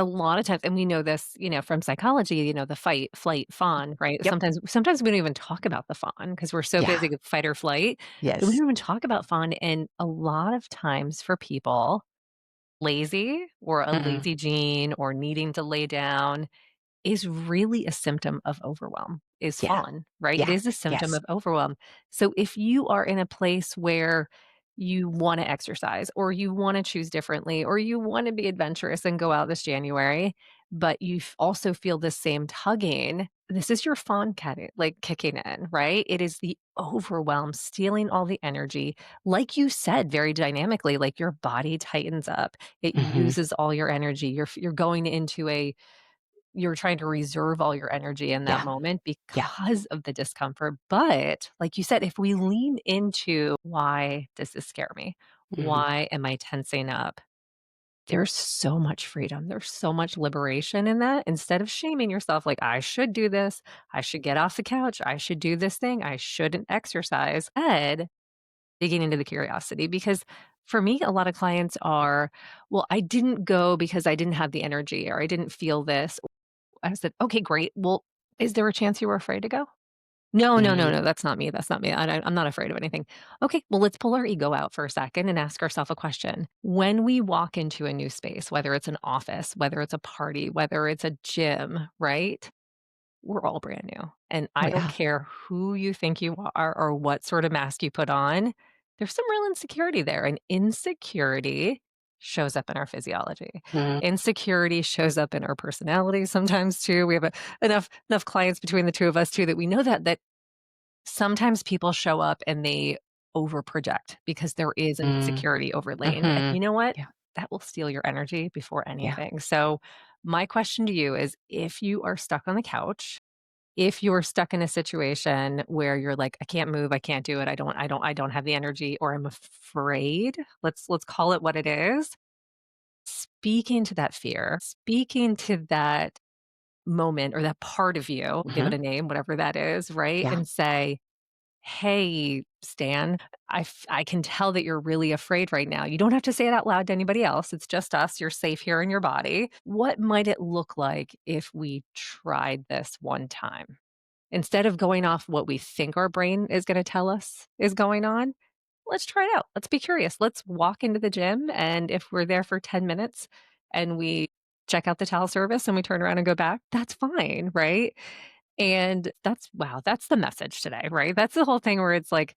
a lot of times, and we know this, from psychology, the fight, flight, fawn, right? Yep. Sometimes we don't even talk about the fawn because we're so Yeah. busy with fight or flight that we Yes. don't even talk about fawn. And a lot of times for people, lazy or a Mhm. lazy gene or needing to lay down is really a symptom of overwhelm, is Yeah. fawn, right? It Yeah. is a symptom Yes. of overwhelm. So if you are in a place where you wanna exercise or you wanna choose differently or you wanna be adventurous and go out this January, but you also feel the same tugging, this is your fawn kicking in, right? It is the overwhelm stealing all the energy. Like you said very dynamically, like your body tightens up. It Mhm. uses all your energy. You're going into you're trying to reserve all your energy in that Yeah. moment Yeah. because of the discomfort. But like you said, if we lean into why does this scare me? Mhm. Why am I tensing up? There's so much freedom. There's so much liberation in that. Instead of shaming yourself, like, I should do this, I should get off the couch, I should do this thing, I shouldn't exercise. Ed, digging into the curiosity because for me, a lot of clients are, well, I didn't go because I didn't have the energy or I didn't feel this. I said, "Okay, great. Well, is there a chance you were afraid to go?" "No, no, no, Mhm. no, that's not me, that's not me. I'm not afraid of anything." "Okay, well, let's pull our ego out for a second and ask ourselves a question. When we walk into a new space, whether it's an office, whether it's a party, whether it's a gym, right? We're all brand new, and Oh, I don't yeah. care who you think you are or what sort of mask you put on, there's some real insecurity there, and insecurity shows up in our physiology. Mhm. Insecurity shows up in our personality sometimes too. We have enough clients between the 2 of us too that we know that sometimes people show up and they overproject because there is an Mm. insecurity overlaying, and Mhm. you know what? Yeah. That will steal your energy before Yeah. anything. So, my question to you is if you are stuck on the couch, if you're stuck in a situation where you're like, "I can't move, I can't do it, I don't have the energy," or "I'm afraid," let's call it what it is. Speaking to that fear, speaking to that moment or that part of you, give it Mhm. a name, whatever that is, right? Yeah. And say, "Hey, Stan, I can tell that you're really afraid right now. You don't have to say it out loud to anybody else. It's just us. You're safe here in your body. What might it look like if we tried this one time?" Instead of going off what we think our brain is gonna tell us is going on, let's try it out. Let's be curious. Let's walk into the gym, and if we're there for 10 minutes and we check out the towel service and we turn around and go back, that's fine, right? And that's the message today, right? That's the whole thing where it's like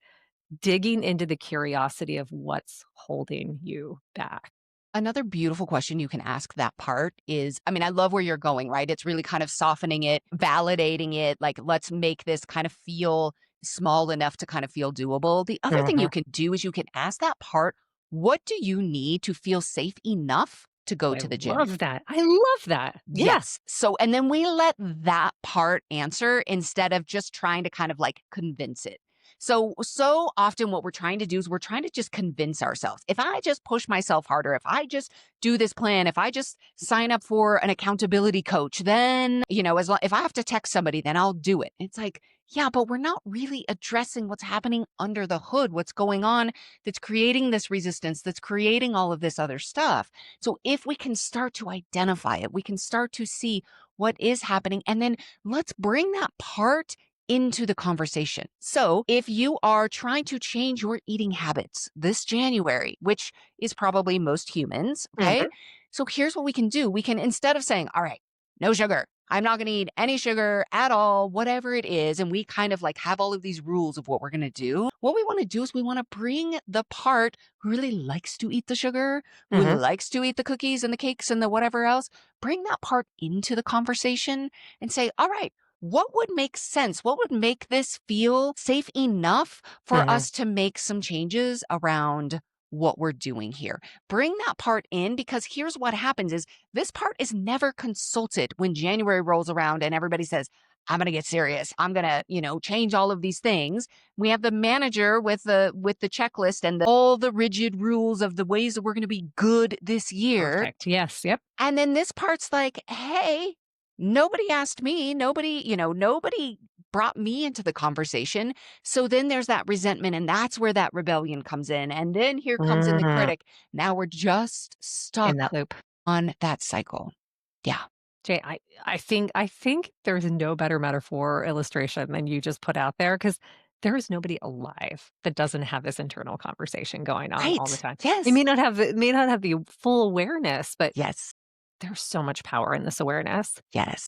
digging into the curiosity of what's holding you back. Another beautiful question you can ask that part is, I mean, I love where you're going, right? It's really kind of softening it, validating it, like, let's make this kind of feel small enough to kind of feel doable. The other thing you Mhm. can do is you can ask that part, what do you need to feel safe enough to Oh, go I to the gym? love that. I love that. Yeah. Yes. So, and then we let that part answer instead of just trying to kind of like convince it. So often what we're trying to do is we're trying to just convince ourselves. If I just push myself harder, if I just do this plan, if I just sign up for an accountability coach, then, if I have to text somebody, then I'll do it. It's like, yeah, but we're not really addressing what's happening under the hood, what's going on that's creating this resistance, that's creating all of this other stuff. So if we can start to identify it, we can start to see what is happening, and then let's bring that part into the conversation. So if you are trying to change your eating habits this January, which is probably most humans, okay? Mhm. So here's what we can do. We can, instead of saying, all right, no sugar, I'm not going to eat any sugar at all, whatever it is. And we kind of like have all of these rules of what we're going to do. What we want to do is we want to bring the part who really likes to eat the sugar, who Mhm. likes to eat the cookies and the cakes and the whatever else, bring that part into the conversation and say, all right, what would make sense? What would make this feel safe enough for Mhm. us to make some changes around what we're doing here? Bring that part in, because here's what happens is this part is never consulted when January rolls around and everybody says, I'm going to get serious. I'm going to, change all of these things. We have the manager with the checklist and all the rigid rules of the ways that we're going to be good this year. Perfect. Yes. Yep. And then this part's like, hey, nobody asked me. Nobody brought me into the conversation. So then there's that resentment, and that's where that rebellion comes in. And then here comes in the Mhm. critic. Now we're just In stuck that loop. on that cycle. Yeah. Jay, I think there's no better metaphor or illustration than you just put out there because there is nobody alive that doesn't have this internal conversation going on all the Right. time. Yes. It may not have the full awareness, but Yes. there's so much power in this awareness. Yes.